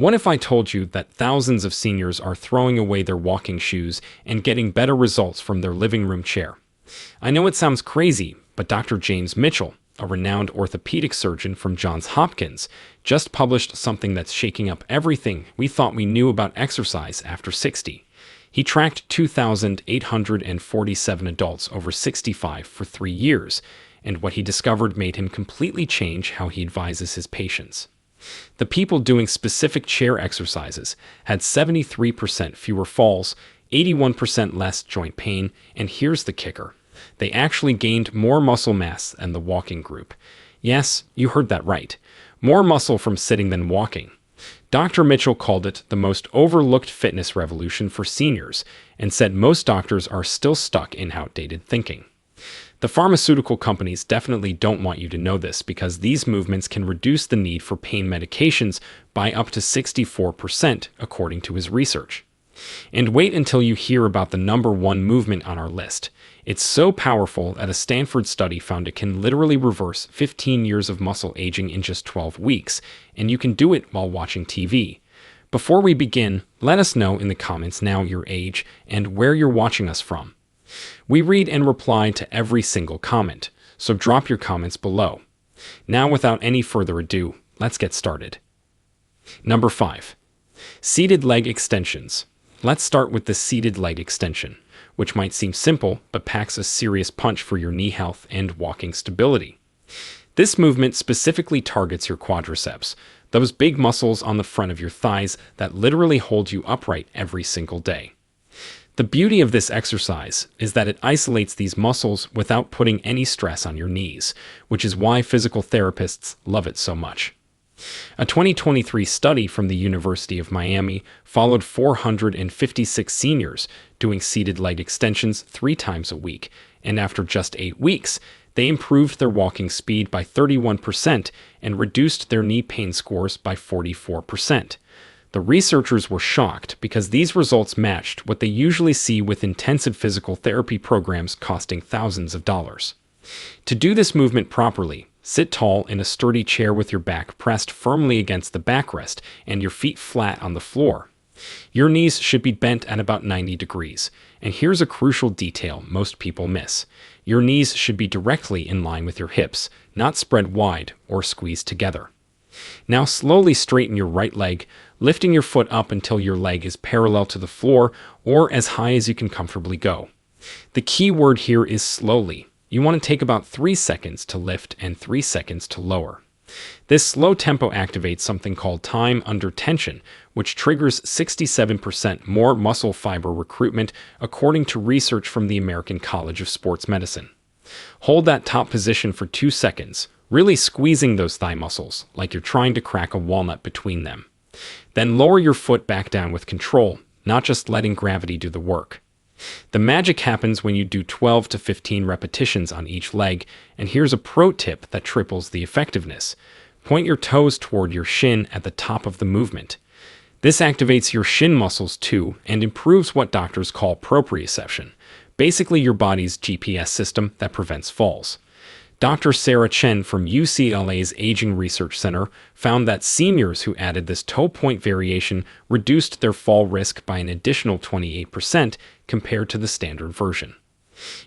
What if I told you that thousands of seniors are throwing away their walking shoes and getting better results from their living room chair? I know it sounds crazy, but Dr. James Mitchell, a renowned orthopedic surgeon from Johns Hopkins, just published something that's shaking up everything we thought we knew about exercise after 60. He tracked 2,847 adults over 65 for 3 years, and what he discovered made him completely change how he advises his patients. The people doing specific chair exercises had 73% fewer falls, 81% less joint pain, and here's the kicker. They actually gained more muscle mass than the walking group. Yes, you heard that right. More muscle from sitting than walking. Dr. Mitchell called it the most overlooked fitness revolution for seniors and said most doctors are still stuck in outdated thinking. The pharmaceutical companies definitely don't want you to know this because these movements can reduce the need for pain medications by up to 64%, according to his research. And wait until you hear about the number one movement on our list. It's so powerful that a Stanford study found it can literally reverse 15 years of muscle aging in just 12 weeks, and you can do it while watching TV. Before we begin, let us know in the comments now your age and where you're watching us from. We read and reply to every single comment, so drop your comments below. Now, without any further ado, let's get started. Number 5. Seated leg extensions. Let's start with the seated leg extension, which might seem simple but packs a serious punch for your knee health and walking stability. This movement specifically targets your quadriceps, those big muscles on the front of your thighs that literally hold you upright every single day. The beauty of this exercise is that it isolates these muscles without putting any stress on your knees, which is why physical therapists love it so much. A 2023 study from the University of Miami followed 456 seniors doing seated leg extensions 3 times a week, and after just 8 weeks, they improved their walking speed by 31% and reduced their knee pain scores by 44%. The researchers were shocked because these results matched what they usually see with intensive physical therapy programs costing thousands of dollars. To do this movement properly, sit tall in a sturdy chair with your back pressed firmly against the backrest and your feet flat on the floor. Your knees should be bent at about 90 degrees, and here's a crucial detail most people miss. Your knees should be directly in line with your hips, not spread wide or squeezed together. Now slowly straighten your right leg, lifting your foot up until your leg is parallel to the floor or as high as you can comfortably go. The key word here is slowly. You want to take about 3 seconds to lift and 3 seconds to lower. This slow tempo activates something called time under tension, which triggers 67% more muscle fiber recruitment according to research from the American College of Sports Medicine. Hold that top position for 2 seconds, really squeezing those thigh muscles like you're trying to crack a walnut between them. Then lower your foot back down with control, not just letting gravity do the work. The magic happens when you do 12 to 15 repetitions on each leg, and here's a pro tip that triples the effectiveness. Point your toes toward your shin at the top of the movement. This activates your shin muscles too and improves what doctors call proprioception, basically your body's GPS system that prevents falls. Dr. Sarah Chen from UCLA's Aging Research Center found that seniors who added this toe point variation reduced their fall risk by an additional 28% compared to the standard version.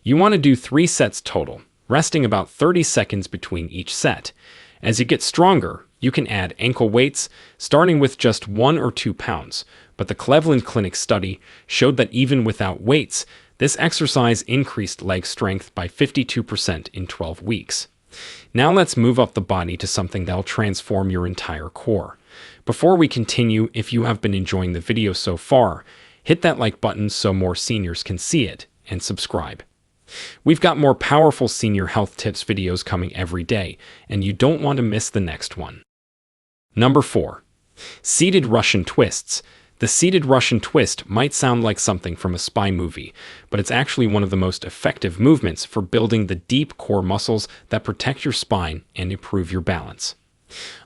You want to do 3 sets total, resting about 30 seconds between each set. As you get stronger, you can add ankle weights, starting with just 1 or 2 pounds, but the Cleveland Clinic study showed that even without weights, this exercise increased leg strength by 52% in 12 weeks. Now let's move up the body to something that'll transform your entire core. Before we continue, if you have been enjoying the video so far, hit that like button so more seniors can see it, and subscribe. We've got more powerful senior health tips videos coming every day, and you don't want to miss the next one. Number 4. Seated Russian twists. The seated Russian twist might sound like something from a spy movie, but it's actually one of the most effective movements for building the deep core muscles that protect your spine and improve your balance.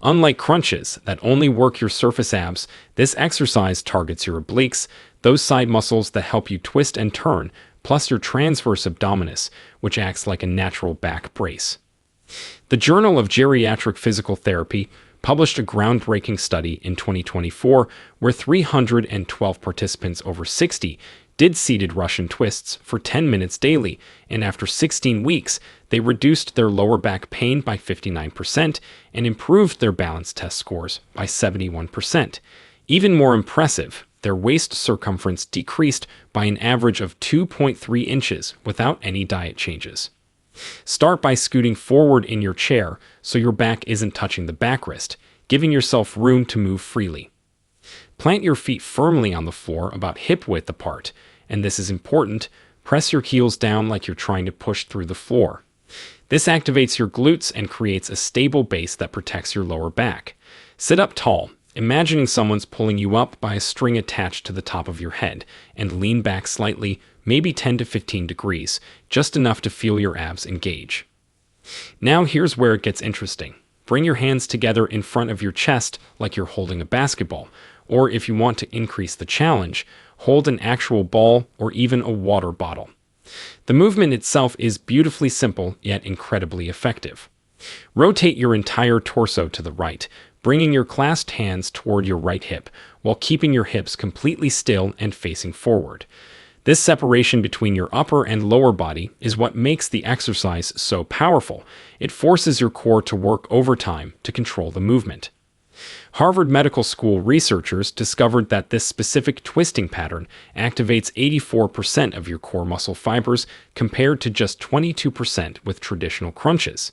Unlike crunches that only work your surface abs, this exercise targets your obliques, those side muscles that help you twist and turn, plus your transverse abdominis, which acts like a natural back brace. The Journal of Geriatric Physical Therapy published a groundbreaking study in 2024 where 312 participants over 60 did seated Russian twists for 10 minutes daily, and after 16 weeks, they reduced their lower back pain by 59% and improved their balance test scores by 71%. Even more impressive, their waist circumference decreased by an average of 2.3 inches without any diet changes. Start by scooting forward in your chair so your back isn't touching the backrest, giving yourself room to move freely. Plant your feet firmly on the floor about hip width apart, and this is important, press your heels down like you're trying to push through the floor. This activates your glutes and creates a stable base that protects your lower back. Sit up tall, imagining someone's pulling you up by a string attached to the top of your head, and lean back slightly, maybe 10 to 15 degrees, just enough to feel your abs engage. Now here's where it gets interesting. Bring your hands together in front of your chest like you're holding a basketball, or if you want to increase the challenge, hold an actual ball or even a water bottle. The movement itself is beautifully simple yet incredibly effective. Rotate your entire torso to the right, bringing your clasped hands toward your right hip while keeping your hips completely still and facing forward. This separation between your upper and lower body is what makes the exercise so powerful. It forces your core to work overtime to control the movement. Harvard Medical School researchers discovered that this specific twisting pattern activates 84% of your core muscle fibers compared to just 22% with traditional crunches.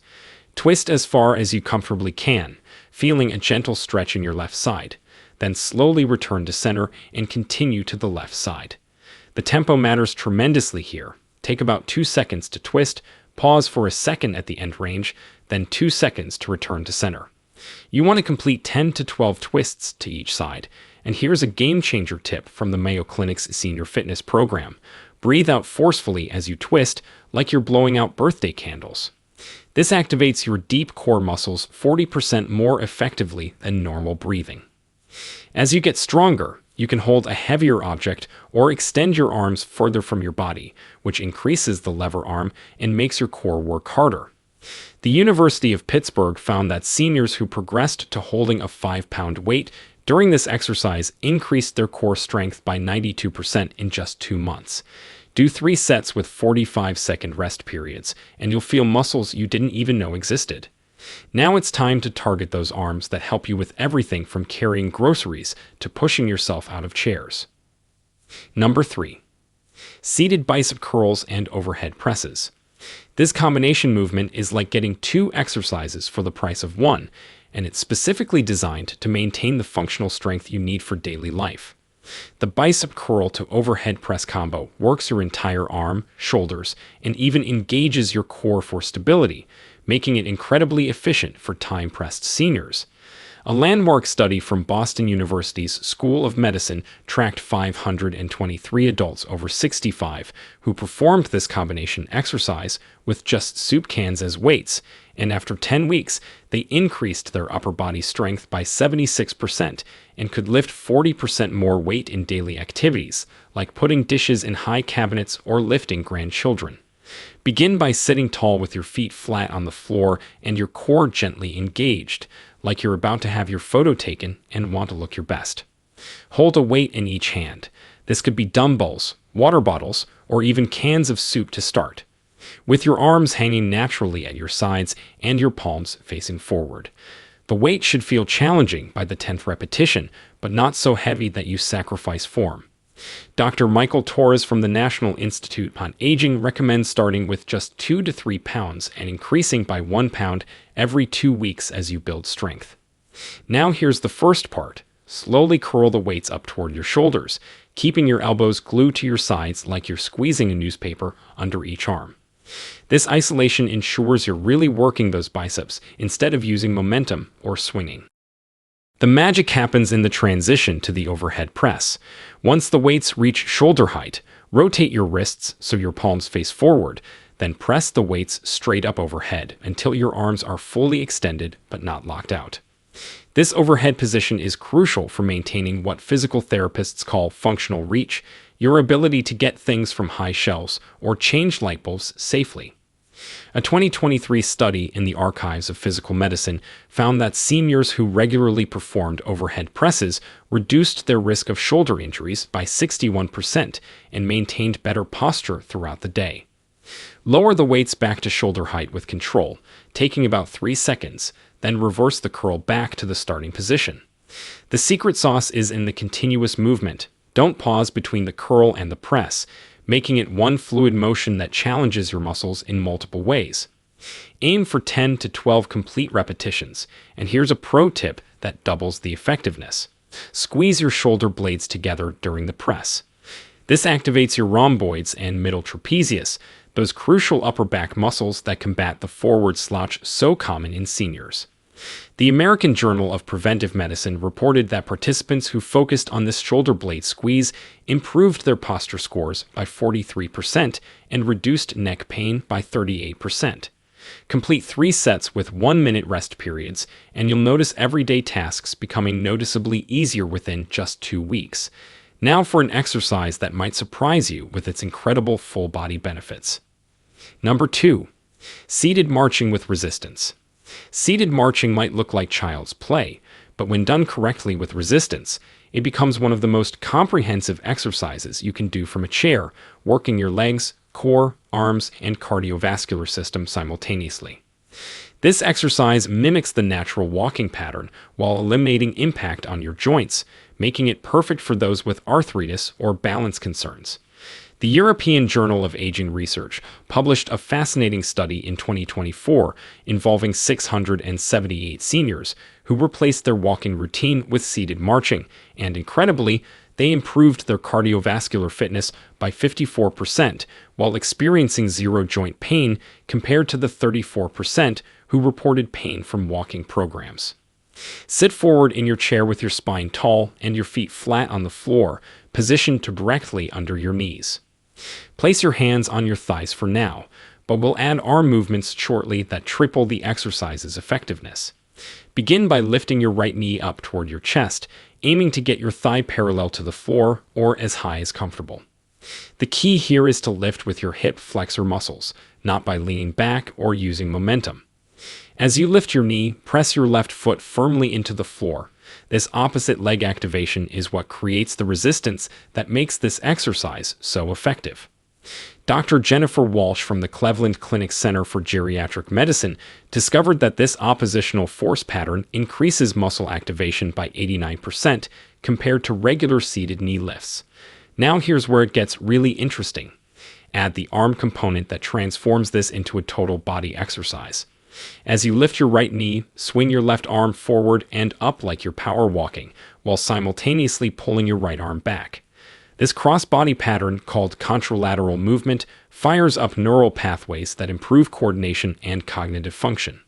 Twist as far as you comfortably can, feeling a gentle stretch in your left side. Then slowly return to center and continue to the left side. The tempo matters tremendously here. Take about 2 seconds to twist, pause for a second at the end range, then 2 seconds to return to center. You want to complete 10 to 12 twists to each side. And here's a game-changer tip from the Mayo Clinic's Senior Fitness Program. Breathe out forcefully as you twist, like you're blowing out birthday candles. This activates your deep core muscles 40% more effectively than normal breathing. As you get stronger, you can hold a heavier object or extend your arms further from your body, which increases the lever arm and makes your core work harder. The University of Pittsburgh found that seniors who progressed to holding a 5-pound weight during this exercise increased their core strength by 92% in just 2 months. Do 3 sets with 45-second rest periods, and you'll feel muscles you didn't even know existed. Now it's time to target those arms that help you with everything from carrying groceries to pushing yourself out of chairs. Number 3. Seated bicep curls and overhead presses. This combination movement is like getting 2 exercises for the price of 1, and it's specifically designed to maintain the functional strength you need for daily life. The bicep curl to overhead press combo works your entire arm, shoulders, and even engages your core for stability, making it incredibly efficient for time-pressed seniors. A landmark study from Boston University's School of Medicine tracked 523 adults over 65 who performed this combination exercise with just soup cans as weights, and after 10 weeks, they increased their upper body strength by 76% and could lift 40% more weight in daily activities, like putting dishes in high cabinets or lifting grandchildren. Begin by sitting tall with your feet flat on the floor and your core gently engaged, like you're about to have your photo taken and want to look your best. Hold a weight in each hand. This could be dumbbells, water bottles, or even cans of soup to start, with your arms hanging naturally at your sides and your palms facing forward. The weight should feel challenging by the 10th repetition, but not so heavy that you sacrifice form. Dr. Michael Torres from the National Institute on Aging recommends starting with just 2 to 3 pounds and increasing by 1 pound every 2 weeks as you build strength. Now here's the first part. Slowly curl the weights up toward your shoulders, keeping your elbows glued to your sides like you're squeezing a newspaper under each arm. This isolation ensures you're really working those biceps instead of using momentum or swinging. The magic happens in the transition to the overhead press. Once the weights reach shoulder height, rotate your wrists so your palms face forward, then press the weights straight up overhead until your arms are fully extended but not locked out. This overhead position is crucial for maintaining what physical therapists call functional reach, your ability to get things from high shelves or change light bulbs safely. A 2023 study in the Archives of Physical Medicine found that seniors who regularly performed overhead presses reduced their risk of shoulder injuries by 61% and maintained better posture throughout the day. Lower the weights back to shoulder height with control, taking about 3 seconds, then reverse the curl back to the starting position. The secret sauce is in the continuous movement. Don't pause between the curl and the press, making it one fluid motion that challenges your muscles in multiple ways. Aim for 10 to 12 complete repetitions, and here's a pro tip that doubles the effectiveness. Squeeze your shoulder blades together during the press. This activates your rhomboids and middle trapezius, those crucial upper back muscles that combat the forward slouch so common in seniors. The American Journal of Preventive Medicine reported that participants who focused on this shoulder blade squeeze improved their posture scores by 43% and reduced neck pain by 38%. Complete 3 sets with 1-minute rest periods, and you'll notice everyday tasks becoming noticeably easier within just 2 weeks. Now for an exercise that might surprise you with its incredible full body benefits. Number 2. Seated marching with resistance. Seated marching might look like child's play, but when done correctly with resistance, it becomes one of the most comprehensive exercises you can do from a chair, working your legs, core, arms, and cardiovascular system simultaneously. This exercise mimics the natural walking pattern while eliminating impact on your joints, making it perfect for those with arthritis or balance concerns. The European Journal of Aging Research published a fascinating study in 2024 involving 678 seniors who replaced their walking routine with seated marching, and incredibly, they improved their cardiovascular fitness by 54% while experiencing zero joint pain compared to the 34% who reported pain from walking programs. Sit forward in your chair with your spine tall and your feet flat on the floor, positioned directly under your knees. Place your hands on your thighs for now, but we'll add arm movements shortly that triple the exercise's effectiveness. Begin by lifting your right knee up toward your chest, aiming to get your thigh parallel to the floor or as high as comfortable. The key here is to lift with your hip flexor muscles, not by leaning back or using momentum. As you lift your knee, press your left foot firmly into the floor. This opposite leg activation is what creates the resistance that makes this exercise so effective. Dr. Jennifer Walsh from the Cleveland Clinic Center for Geriatric Medicine discovered that this oppositional force pattern increases muscle activation by 89% compared to regular seated knee lifts. Now here's where it gets really interesting. Add the arm component that transforms this into a total body exercise. As you lift your right knee, swing your left arm forward and up like you're power walking, while simultaneously pulling your right arm back. This cross-body pattern, called contralateral movement, fires up neural pathways that improve coordination and cognitive function.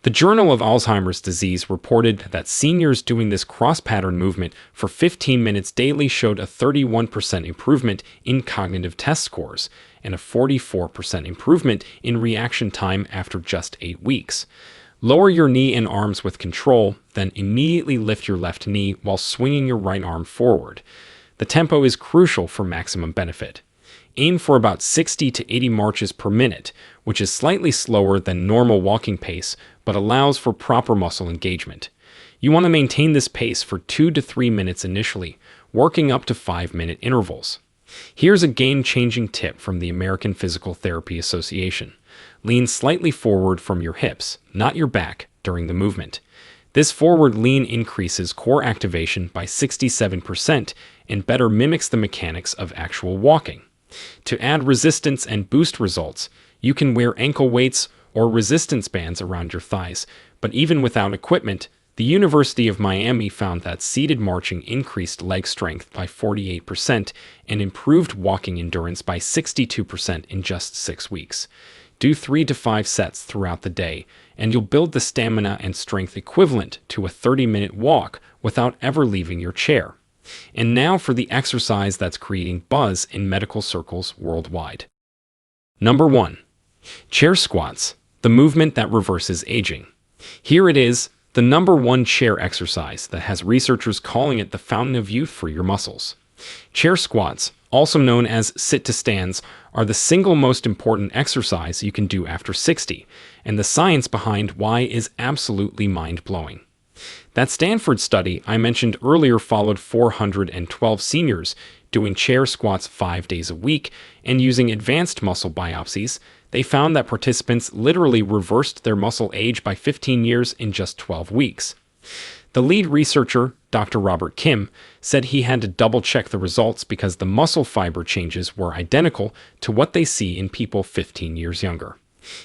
The Journal of Alzheimer's Disease reported that seniors doing this cross-pattern movement for 15 minutes daily showed a 31% improvement in cognitive test scores and a 44% improvement in reaction time after just 8 weeks. Lower your knee and arms with control, then immediately lift your left knee while swinging your right arm forward. The tempo is crucial for maximum benefit. Aim for about 60 to 80 marches per minute, which is slightly slower than normal walking pace, but allows for proper muscle engagement. You want to maintain this pace for 2 to 3 minutes initially, working up to 5-minute intervals. Here's a game-changing tip from the American Physical Therapy Association. Lean slightly forward from your hips, not your back, during the movement. This forward lean increases core activation by 67% and better mimics the mechanics of actual walking. To add resistance and boost results, you can wear ankle weights or resistance bands around your thighs, but even without equipment, the University of Miami found that seated marching increased leg strength by 48% and improved walking endurance by 62% in just 6 weeks. Do 3 to 5 sets throughout the day, and you'll build the stamina and strength equivalent to a 30-minute walk without ever leaving your chair. And now for the exercise that's creating buzz in medical circles worldwide. Number 1. Chair squats, the movement that reverses aging. Here it is, the number 1 chair exercise that has researchers calling it the fountain of youth for your muscles. Chair squats, also known as sit-to-stands, are the single most important exercise you can do after 60, and the science behind why is absolutely mind-blowing. That Stanford study I mentioned earlier followed 412 seniors doing chair squats 5 days a week and using advanced muscle biopsies. They found that participants literally reversed their muscle age by 15 years in just 12 weeks. The lead researcher, Dr. Robert Kim, said he had to double-check the results because the muscle fiber changes were identical to what they see in people 15 years younger.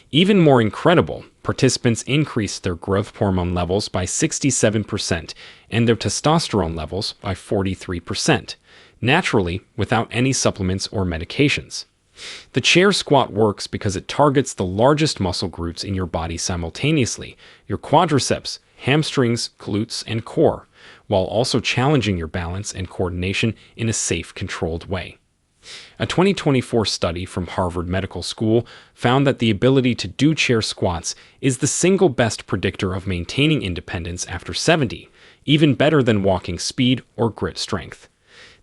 Even more incredible, participants increased their growth hormone levels by 67% and their testosterone levels by 43%, naturally without any supplements or medications. The chair squat works because it targets the largest muscle groups in your body simultaneously, your quadriceps, hamstrings, glutes, and core, while also challenging your balance and coordination in a safe, controlled way. A 2024 study from Harvard Medical School found that the ability to do chair squats is the single best predictor of maintaining independence after 70, even better than walking speed or grit strength.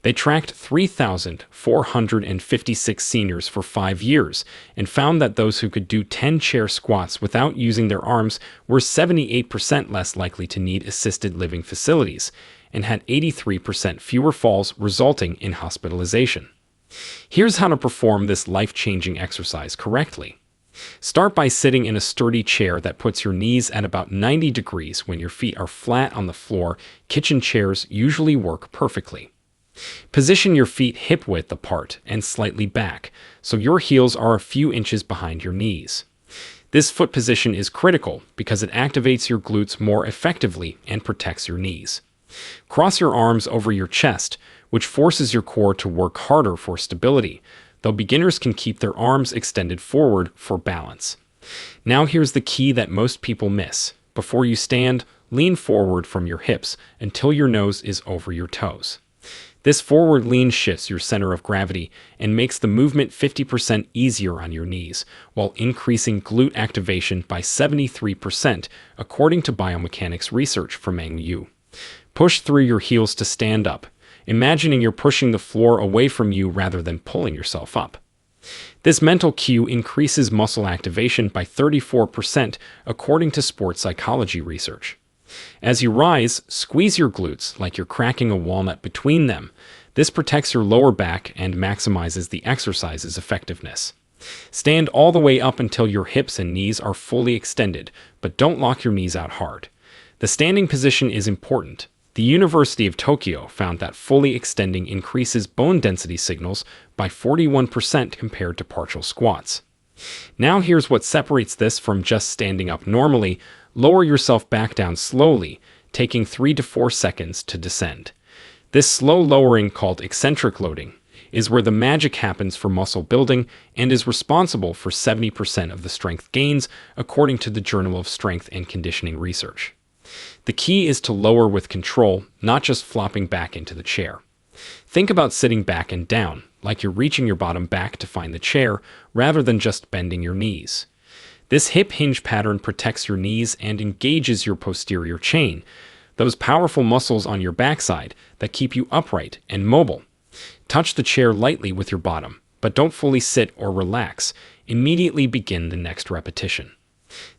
They tracked 3,456 seniors for 5 years and found that those who could do 10 chair squats without using their arms were 78% less likely to need assisted living facilities and had 83% fewer falls, resulting in hospitalization. Here's how to perform this life-changing exercise correctly. Start by sitting in a sturdy chair that puts your knees at about 90 degrees when your feet are flat on the floor. Kitchen chairs usually work perfectly. Position your feet hip-width apart and slightly back, so your heels are a few inches behind your knees. This foot position is critical because it activates your glutes more effectively and protects your knees. Cross your arms over your chest, which forces your core to work harder for stability, though beginners can keep their arms extended forward for balance. Now here's the key that most people miss. Before you stand, lean forward from your hips until your nose is over your toes. This forward lean shifts your center of gravity and makes the movement 50% easier on your knees, while increasing glute activation by 73%, according to biomechanics research from Meng Yu. Push through your heels to stand up, imagining you're pushing the floor away from you rather than pulling yourself up. This mental cue increases muscle activation by 34%, according to sports psychology research. As you rise, squeeze your glutes like you're cracking a walnut between them. This protects your lower back and maximizes the exercise's effectiveness. Stand all the way up until your hips and knees are fully extended, but don't lock your knees out hard. The standing position is important. The University of Tokyo found that fully extending increases bone density signals by 41% compared to partial squats. Now here's what separates this from just standing up normally. Lower yourself back down slowly, taking 3 to 4 seconds to descend. This slow lowering, called eccentric loading, is where the magic happens for muscle building and is responsible for 70% of the strength gains, according to the Journal of Strength and Conditioning Research. The key is to lower with control, not just flopping back into the chair. Think about sitting back and down, like you're reaching your bottom back to find the chair, rather than just bending your knees. This hip hinge pattern protects your knees and engages your posterior chain, those powerful muscles on your backside that keep you upright and mobile. Touch the chair lightly with your bottom, but don't fully sit or relax. Immediately begin the next repetition.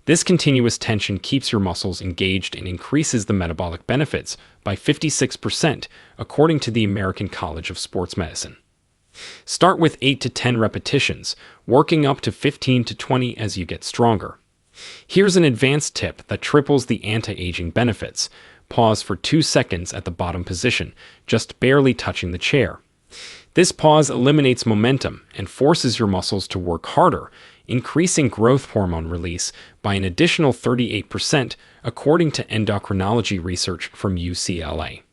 This continuous tension keeps your muscles engaged and increases the metabolic benefits by 56%, according to the American College of Sports Medicine. Start with 8 to 10 repetitions, working up to 15 to 20 as you get stronger. Here's an advanced tip that triples the anti-aging benefits. Pause for 2 seconds at the bottom position, just barely touching the chair. This pause eliminates momentum and forces your muscles to work harder, increasing growth hormone release by an additional 38%, according to endocrinology research from UCLA.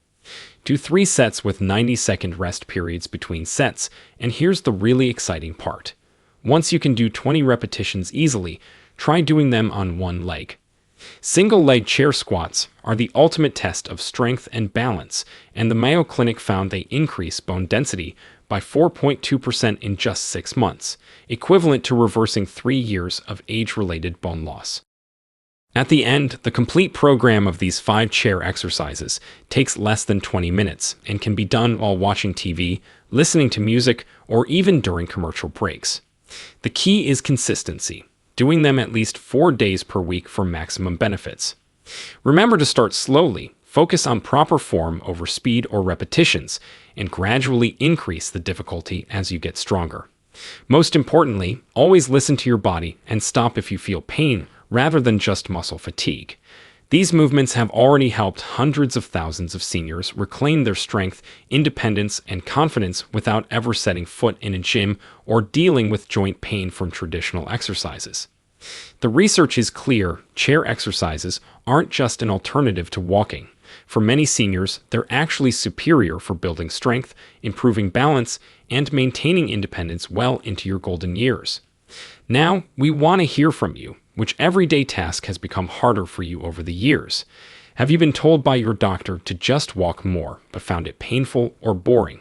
Do 3 sets with 90-second rest periods between sets, and here's the really exciting part. Once you can do 20 repetitions easily, try doing them on one leg. Single-leg chair squats are the ultimate test of strength and balance, and the Mayo Clinic found they increase bone density by 4.2% in just 6 months, equivalent to reversing 3 years of age-related bone loss. At the end, the complete program of these 5 chair exercises takes less than 20 minutes and can be done while watching TV, listening to music, or even during commercial breaks. The key is consistency, doing them at least 4 days per week for maximum benefits. Remember to start slowly, focus on proper form over speed or repetitions, and gradually increase the difficulty as you get stronger. Most importantly, always listen to your body and stop if you feel pain rather than just muscle fatigue. These movements have already helped hundreds of thousands of seniors reclaim their strength, independence, and confidence without ever setting foot in a gym or dealing with joint pain from traditional exercises. The research is clear: chair exercises aren't just an alternative to walking. For many seniors, they're actually superior for building strength, improving balance, and maintaining independence well into your golden years. Now, we want to hear from you. Which everyday task has become harder for you over the years? Have you been told by your doctor to just walk more, but found it painful or boring?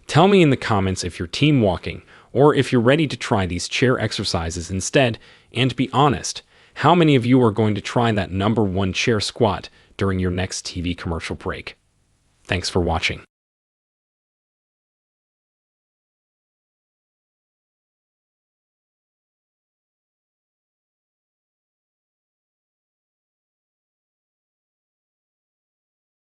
Tell me in the comments if you're team walking, or if you're ready to try these chair exercises instead, and be honest, how many of you are going to try that #1 chair squat during your next TV commercial break? Thanks for watching.